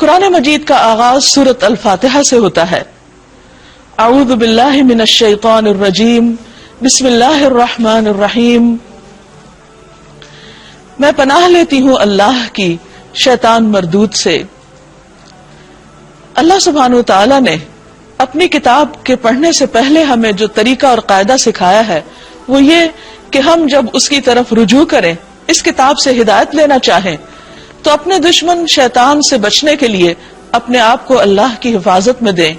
قرآن مجید کا آغاز سورۃ الفاتحہ سے ہوتا ہے۔ اعوذ باللہ من الشیطان الرجیم، بسم اللہ الرحمن الرحیم۔ میں پناہ لیتی ہوں اللہ کی شیطان مردود سے۔ اللہ سبحانہ وتعالی نے اپنی کتاب کے پڑھنے سے پہلے ہمیں جو طریقہ اور قاعدہ سکھایا ہے وہ یہ کہ ہم جب اس کی طرف رجوع کریں، اس کتاب سے ہدایت لینا چاہیں، تو اپنے دشمن شیطان سے بچنے کے لیے اپنے آپ کو اللہ کی حفاظت میں دیں۔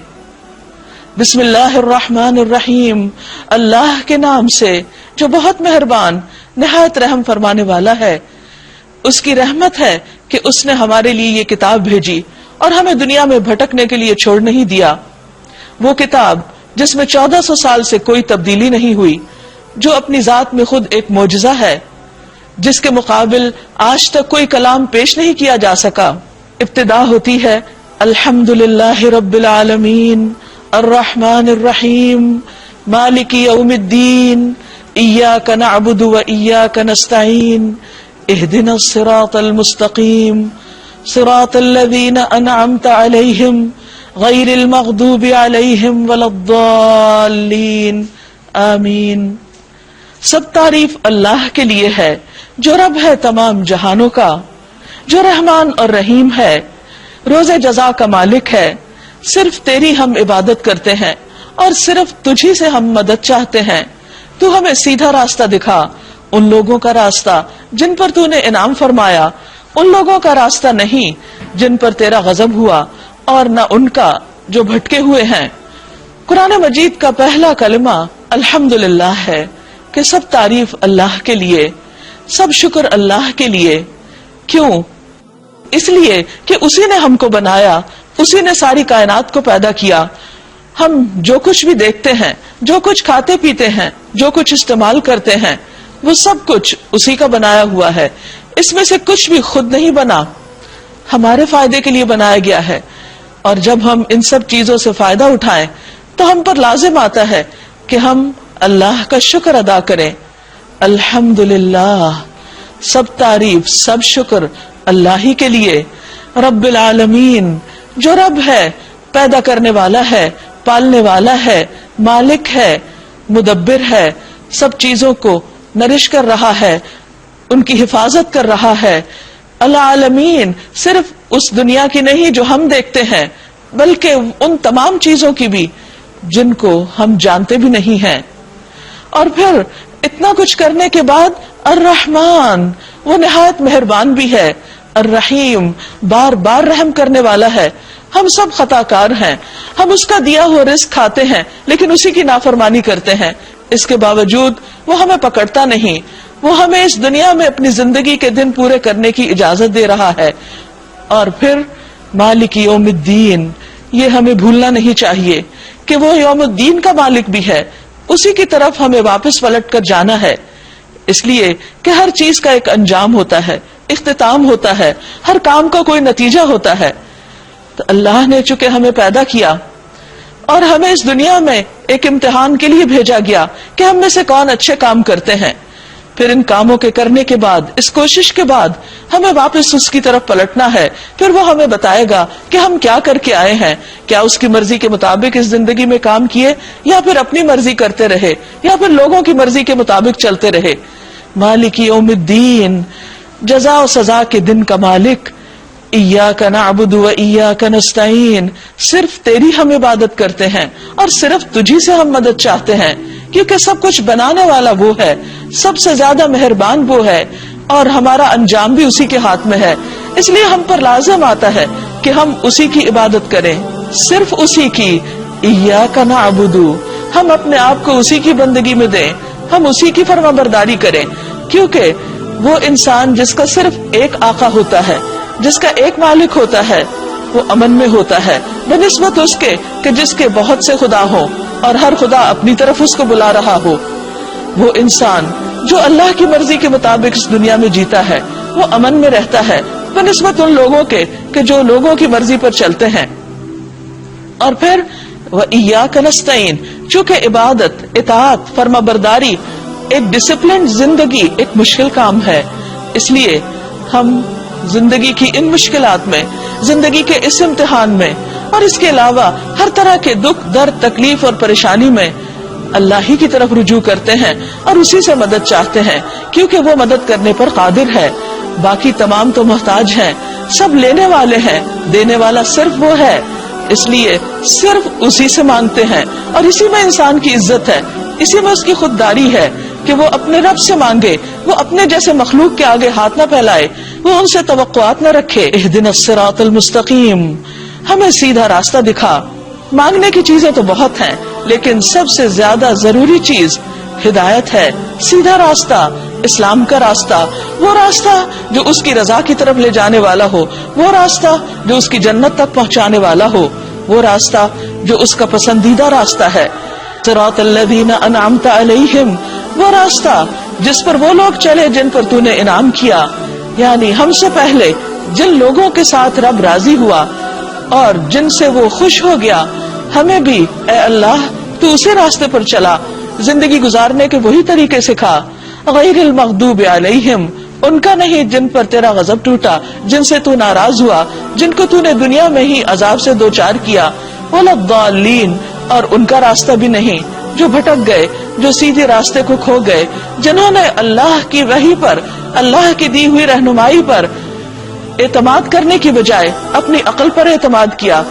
بسم اللہ الرحمن الرحیم، اللہ کے نام سے جو بہت مہربان نہایت رحم فرمانے والا ہے۔ اس کی رحمت ہے کہ اس نے ہمارے لیے یہ کتاب بھیجی اور ہمیں دنیا میں بھٹکنے کے لیے چھوڑ نہیں دیا۔ وہ کتاب جس میں 1400 سال سے کوئی تبدیلی نہیں ہوئی، جو اپنی ذات میں خود ایک معجزہ ہے، جس کے مقابل آج تک کوئی کلام پیش نہیں کیا جا سکا۔ ابتدا ہوتی ہے الحمدللہ رب العالمین الرحمن الرحیم مالک یوم الدین ایاک نعبد و ایاک نستعین اہدنا الصراط المستقیم صراط الذین انعمت علیہم غیر المغضوب علیہم ولا الضالین آمین۔ سب تعریف اللہ کے لیے ہے جو رب ہے تمام جہانوں کا، جو رحمان اور رحیم ہے، روز جزا کا مالک ہے۔ صرف تیری ہم عبادت کرتے ہیں اور صرف تجھی سے ہم مدد چاہتے ہیں۔ تو ہمیں سیدھا راستہ دکھا، ان لوگوں کا راستہ جن پر تو نے انعام فرمایا، ان لوگوں کا راستہ نہیں جن پر تیرا غضب ہوا، اور نہ ان کا جو بھٹکے ہوئے ہیں۔ قرآن مجید کا پہلا کلمہ الحمدللہ ہے کہ سب تعریف اللہ کے لیے، سب شکر اللہ کے لیے۔ کیوں؟ اس لیے کہ اسی نے ہم کو بنایا، اسی نے ساری کائنات کو پیدا کیا۔ ہم جو کچھ بھی دیکھتے ہیں، جو کچھ کھاتے پیتے ہیں، جو کچھ استعمال کرتے ہیں، وہ سب کچھ اسی کا بنایا ہوا ہے۔ اس میں سے کچھ بھی خود نہیں بنا، ہمارے فائدے کے لیے بنایا گیا ہے۔ اور جب ہم ان سب چیزوں سے فائدہ اٹھائیں تو ہم پر لازم آتا ہے کہ ہم اللہ کا شکر ادا کریں۔ الحمدللہ، سب تعریف سب شکر اللہ ہی کے لیے۔ رب العالمین، جو رب ہے، پیدا کرنے والا ہے، پالنے والا ہے، مالک ہے، مدبر ہے، سب چیزوں کو نرش کر رہا ہے، ان کی حفاظت کر رہا ہے۔ العالمین صرف اس دنیا کی نہیں جو ہم دیکھتے ہیں، بلکہ ان تمام چیزوں کی بھی جن کو ہم جانتے بھی نہیں ہیں۔ اور پھر اتنا کچھ کرنے کے بعد الرحمن، وہ نہایت مہربان بھی ہے، الرحیم، بار بار رحم کرنے والا ہے۔ ہم سب خطا کار ہیں، ہم اس کا دیا ہوا رزق کھاتے ہیں لیکن اسی کی نافرمانی کرتے ہیں۔ اس کے باوجود وہ ہمیں پکڑتا نہیں، وہ ہمیں اس دنیا میں اپنی زندگی کے دن پورے کرنے کی اجازت دے رہا ہے۔ اور پھر مالک یوم الدین، یہ ہمیں بھولنا نہیں چاہیے کہ وہ یوم الدین کا مالک بھی ہے، اسی کی طرف ہمیں واپس پلٹ کر جانا ہے۔ اس لیے کہ ہر چیز کا ایک انجام ہوتا ہے، اختتام ہوتا ہے، ہر کام کا کوئی نتیجہ ہوتا ہے۔ تو اللہ نے چونکہ ہمیں پیدا کیا اور ہمیں اس دنیا میں ایک امتحان کے لیے بھیجا گیا کہ ہم میں سے کون اچھے کام کرتے ہیں، پھر ان کاموں کے کرنے کے بعد، اس کوشش کے بعد ہمیں واپس اس کی طرف پلٹنا ہے۔ پھر وہ ہمیں بتائے گا کہ ہم کیا کر کے آئے ہیں، کیا اس کی مرضی کے مطابق اس زندگی میں کام کیے یا پھر اپنی مرضی کرتے رہے یا پھر لوگوں کی مرضی کے مطابق چلتے رہے۔ مالک یوم الدین، جزا و سزا کے دن کا مالک۔ ایاک نعبد و ایاک نستعین، صرف تیری ہم عبادت کرتے ہیں اور صرف تجھی سے ہم مدد چاہتے ہیں، کیونکہ سب کچھ بنانے والا وہ ہے، سب سے زیادہ مہربان وہ ہے، اور ہمارا انجام بھی اسی کے ہاتھ میں ہے۔ اس لیے ہم پر لازم آتا ہے کہ ہم اسی کی عبادت کریں، صرف اسی کی۔ ایاک نعبد، ہم اپنے آپ کو اسی کی بندگی میں دیں، ہم اسی کی فرما برداری کریں، کیونکہ وہ انسان جس کا صرف ایک آقا ہوتا ہے، جس کا ایک مالک ہوتا ہے، وہ امن میں ہوتا ہے بنسبت اس کے کہ جس کے بہت سے خدا ہوں اور ہر خدا اپنی طرف اس کو بلا رہا ہو۔ وہ انسان جو اللہ کی مرضی کے مطابق اس دنیا میں جیتا ہے، وہ امن میں رہتا ہے بنسبت ان لوگوں کے کہ جو لوگوں کی مرضی پر چلتے ہیں۔ اور پھر وَإِيَّاكَ نَسْتَعِينُ، چونکہ عبادت، اطاعت، فرما برداری ایک ڈسپلن زندگی ایک مشکل کام ہے، اس لیے ہم زندگی کی ان مشکلات میں، زندگی کے اس امتحان میں اور اس کے علاوہ ہر طرح کے دکھ، درد، تکلیف اور پریشانی میں اللہ ہی کی طرف رجوع کرتے ہیں اور اسی سے مدد چاہتے ہیں، کیونکہ وہ مدد کرنے پر قادر ہے. باقی تمام تو محتاج ہیں، سب لینے والے ہیں، دینے والا صرف وہ ہے. اس لیے صرف اسی سے مانگتے ہیں، اور اسی میں انسان کی عزت ہے، اسی میں اس کی خودداری ہے کہ وہ اپنے رب سے مانگے، وہ اپنے جیسے مخلوق کے آگے ہاتھ نہ پھیلائے، وہ ان سے توقعات نہ رکھے. اہدنا الصراط المستقیم، ہمیں سیدھا راستہ دکھا. مانگنے کی چیزیں تو بہت ہیں، لیکن سب سے زیادہ ضروری چیز ہدایت ہے، سیدھا راستہ، اسلام کا راستہ، وہ راستہ جو اس کی رضا کی طرف لے جانے والا ہو، وہ راستہ جو اس کی جنت تک پہنچانے والا ہو، وہ راستہ جو اس کا پسندیدہ راستہ ہے. صراط الذین انعمت علیہم، وہ راستہ جس پر وہ لوگ چلے جن پر تو نے انعام کیا، یعنی ہم سے پہلے جن لوگوں کے ساتھ رب راضی ہوا اور جن سے وہ خوش ہو گیا، ہمیں بھی اے اللہ تو اسی راستے پر چلا، زندگی گزارنے کے وہی طریقے سکھا. غیر المغضوب علیہم، ان کا نہیں جن پر تیرا غضب ٹوٹا، جن سے تو ناراض ہوا، جن کو تو نے دنیا میں ہی عذاب سے دوچار کیا. ولا الضالین، اور ان کا راستہ بھی نہیں جو بھٹک گئے، جو سیدھے راستے کو کھو گئے، جنہوں نے اللہ کی وحی پر، اللہ کی دی ہوئی رہنمائی پر اعتماد کرنے کی بجائے اپنی عقل پر اعتماد کیا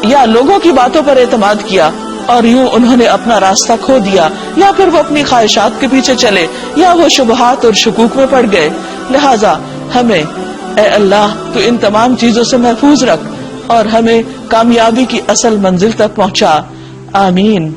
یا لوگوں کی باتوں پر اعتماد کیا، اور یوں انہوں نے اپنا راستہ کھو دیا، یا پھر وہ اپنی خواہشات کے پیچھے چلے، یا وہ شبہات اور شکوک میں پڑ گئے. لہذا ہمیں اے اللہ تو ان تمام چیزوں سے محفوظ رکھ اور ہمیں کامیابی کی اصل منزل تک پہنچا. آمین.